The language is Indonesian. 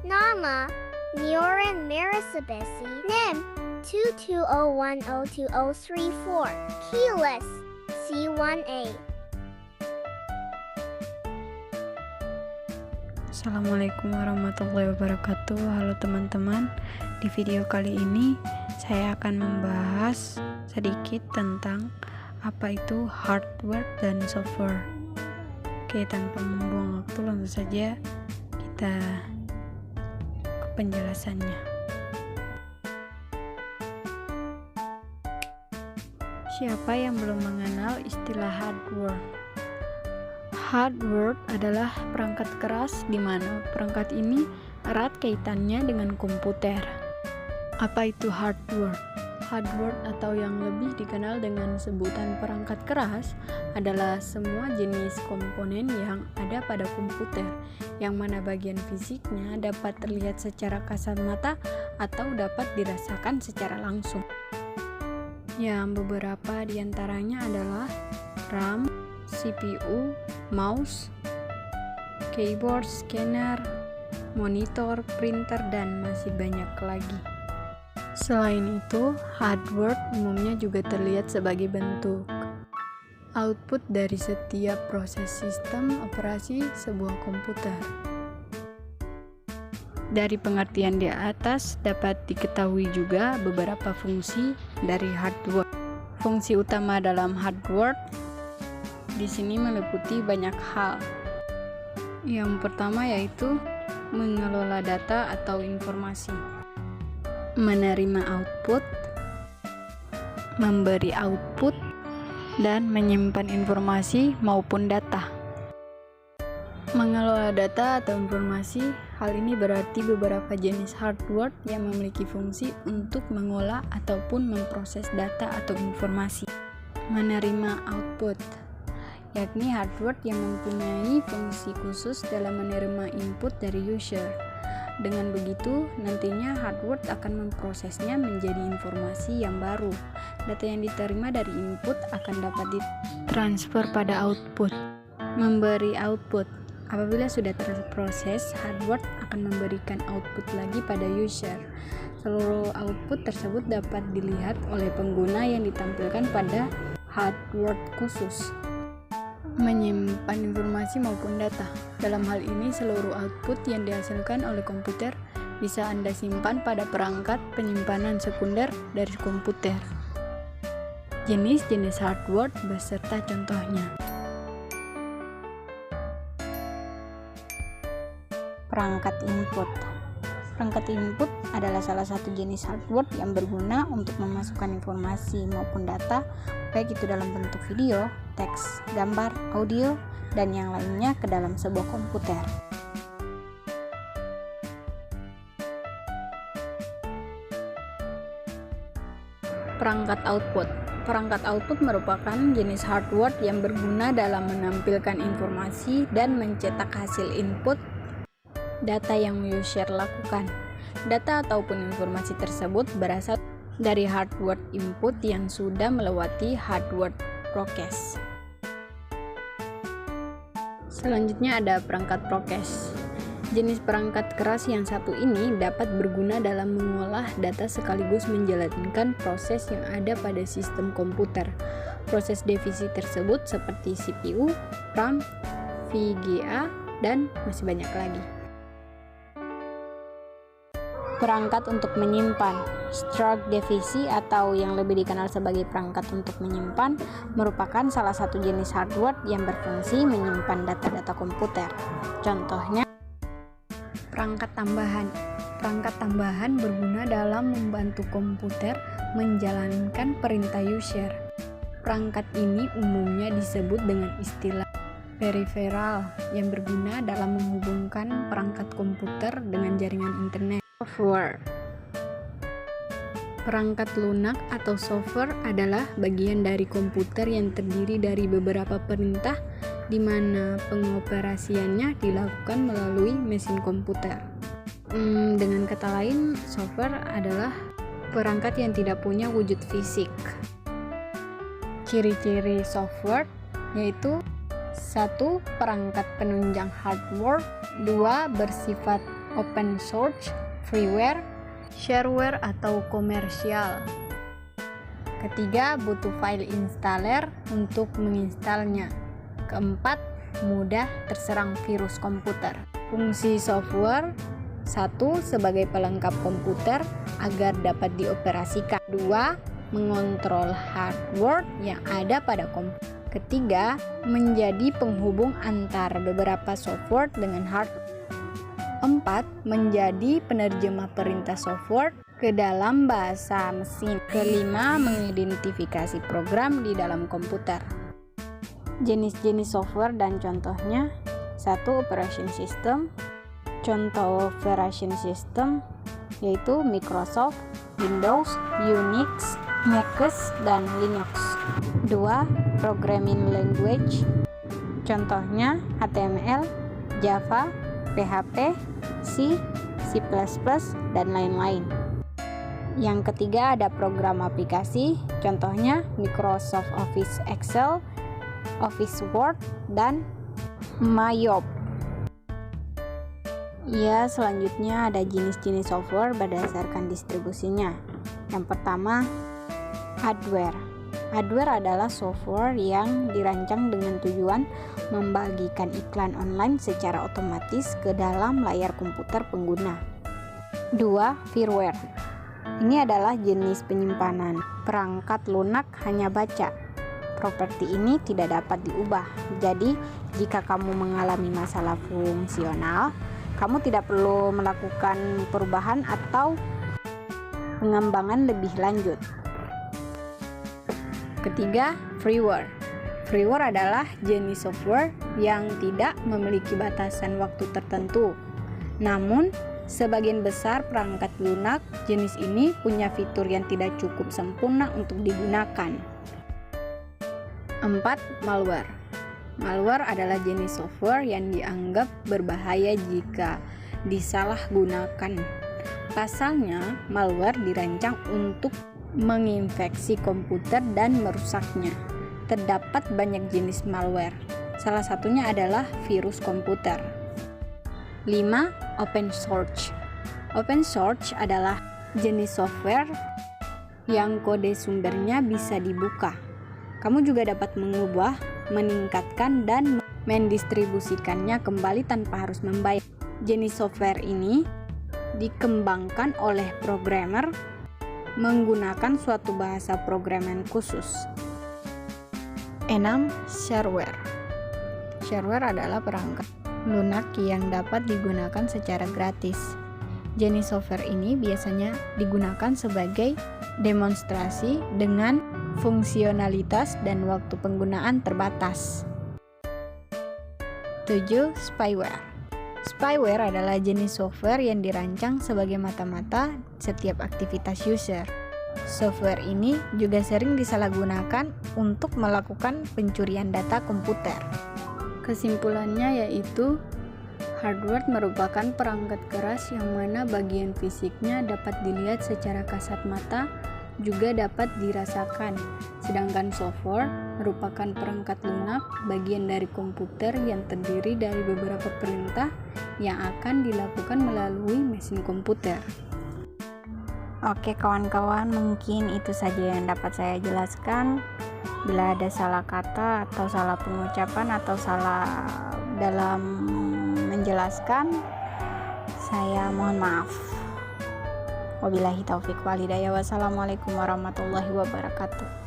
Nama Nioran Marasabesi NIM 22012034 Keyless C1A. Assalamualaikum warahmatullahi wabarakatuh. Halo teman-teman, di video kali ini saya akan membahas sedikit tentang apa itu hardware dan software. Oke, tanpa membuang waktu langsung saja kita ke penjelasannya. Siapa yang belum mengenal istilah hardware? Hardware adalah perangkat keras di mana perangkat ini erat kaitannya dengan komputer. Apa itu hardware? Hardware atau yang lebih dikenal dengan sebutan perangkat keras adalah semua jenis komponen yang ada pada komputer, yang mana bagian fisiknya dapat terlihat secara kasat mata atau dapat dirasakan secara langsung. Yang beberapa diantaranya adalah RAM, CPU, mouse, keyboard, scanner, monitor, printer, dan masih banyak lagi. Selain itu, hardware umumnya juga terlihat sebagai bentuk output dari setiap proses sistem operasi sebuah komputer. Dari pengertian di atas dapat diketahui juga beberapa fungsi dari hardware. Fungsi utama dalam hardware di sini meliputi banyak hal. Yang pertama yaitu mengelola data atau informasi, menerima output, memberi output, dan menyimpan informasi maupun data. Mengelola data atau informasi, hal ini berarti beberapa jenis hardware yang memiliki fungsi untuk mengolah ataupun memproses data atau informasi. Menerima output, yakni hardware yang mempunyai fungsi khusus dalam menerima input dari user. Dengan begitu, nantinya hardware akan memprosesnya menjadi informasi yang baru. Data yang diterima dari input akan dapat ditransfer pada output. Memberi output, apabila sudah terproses, hardware akan memberikan output lagi pada user. Seluruh output tersebut dapat dilihat oleh pengguna yang ditampilkan pada hardware khusus. Menyimpan informasi maupun data. Dalam hal ini, seluruh output yang dihasilkan oleh komputer bisa Anda simpan pada perangkat penyimpanan sekunder dari komputer. Jenis-jenis hardware beserta contohnya. Perangkat input. Perangkat input adalah salah satu jenis hardware yang berguna untuk memasukkan informasi maupun data, baik itu dalam bentuk video, teks, gambar, audio, dan yang lainnya ke dalam sebuah komputer. Perangkat output. Perangkat output merupakan jenis hardware yang berguna dalam menampilkan informasi dan mencetak hasil input data yang user lakukan. Data ataupun informasi tersebut berasal dari hardware input yang sudah melewati hardware proses. Selanjutnya ada perangkat proses. Jenis perangkat keras yang satu ini dapat berguna dalam mengolah data sekaligus menjalankan proses yang ada pada sistem komputer. Proses divisi tersebut seperti CPU, RAM, VGA, dan masih banyak lagi. Perangkat untuk menyimpan, storage divisi atau yang lebih dikenal sebagai perangkat untuk menyimpan, merupakan salah satu jenis hardware yang berfungsi menyimpan data-data komputer. Contohnya, perangkat tambahan. Perangkat tambahan berguna dalam membantu komputer menjalankan perintah user. Perangkat ini umumnya disebut dengan istilah peripheral yang berguna dalam menghubungkan perangkat komputer dengan jaringan internet. Software. Perangkat lunak atau software adalah bagian dari komputer yang terdiri dari beberapa perintah di mana pengoperasiannya dilakukan melalui mesin komputer. Dengan kata lain, software adalah perangkat yang tidak punya wujud fisik. Ciri-ciri software yaitu 1. Perangkat penunjang hardware. 2. Bersifat open source, freeware, shareware atau komersial. Ketiga, butuh file installer untuk menginstalnya. Keempat, mudah terserang virus komputer. Fungsi software: 1. Sebagai pelengkap komputer agar dapat dioperasikan. 2. Mengontrol hardware yang ada pada komputer. Ketiga, menjadi penghubung antara beberapa software dengan hardware. 4. Menjadi penerjemah perintah software ke dalam bahasa mesin. Kelima, mengidentifikasi program di dalam komputer. Jenis-jenis software dan contohnya: 1. Operation system. Contoh operation system yaitu Microsoft, Windows, Unix, MacOS, dan Linux. 2. Programming language. Contohnya HTML, Java, PHP, C, C++, dan lain-lain. Yang ketiga ada program aplikasi, contohnya Microsoft Office Excel, Office Word, dan Mayob. Ya, selanjutnya ada jenis-jenis software berdasarkan distribusinya. Yang pertama, hardware. Hardware adalah software yang dirancang dengan tujuan membagikan iklan online secara otomatis ke dalam layar komputer pengguna. 2. Firmware. Ini adalah jenis penyimpanan. Perangkat lunak hanya baca. Properti ini tidak dapat diubah. Jadi, jika kamu mengalami masalah fungsional, kamu tidak perlu melakukan perubahan atau pengembangan lebih lanjut. Ketiga, freeware. Freeware adalah jenis software yang tidak memiliki batasan waktu tertentu. Namun, sebagian besar perangkat lunak jenis ini punya fitur yang tidak cukup sempurna untuk digunakan. 4. Malware. Malware adalah jenis software yang dianggap berbahaya jika disalahgunakan. Pasalnya, malware dirancang untuk menginfeksi komputer dan merusaknya. Terdapat banyak jenis malware. Salah satunya adalah virus komputer. 5. Open source. Open source adalah jenis software yang kode sumbernya bisa dibuka. Kamu juga dapat mengubah, meningkatkan, dan mendistribusikannya kembali tanpa harus membayar. Jenis software ini dikembangkan oleh programmer menggunakan suatu bahasa programan khusus. 6. Shareware. Shareware adalah perangkat lunak yang dapat digunakan secara gratis. Jenis software ini biasanya digunakan sebagai demonstrasi dengan fungsionalitas dan waktu penggunaan terbatas. 7. Spyware. Spyware adalah jenis software yang dirancang sebagai mata-mata setiap aktivitas user. Software ini juga sering disalahgunakan untuk melakukan pencurian data komputer. Kesimpulannya yaitu, hardware merupakan perangkat keras yang mana bagian fisiknya dapat dilihat secara kasat mata, juga dapat dirasakan. Sedangkan software merupakan perangkat lunak, bagian dari komputer yang terdiri dari beberapa perintah yang akan dilakukan melalui mesin komputer. Oke kawan-kawan, mungkin itu saja yang dapat saya jelaskan. Bila ada salah kata atau salah pengucapan atau salah dalam menjelaskan, saya mohon maaf. Wabillahi taufik wal hidayah. Wassalamualaikum warahmatullahi wabarakatuh.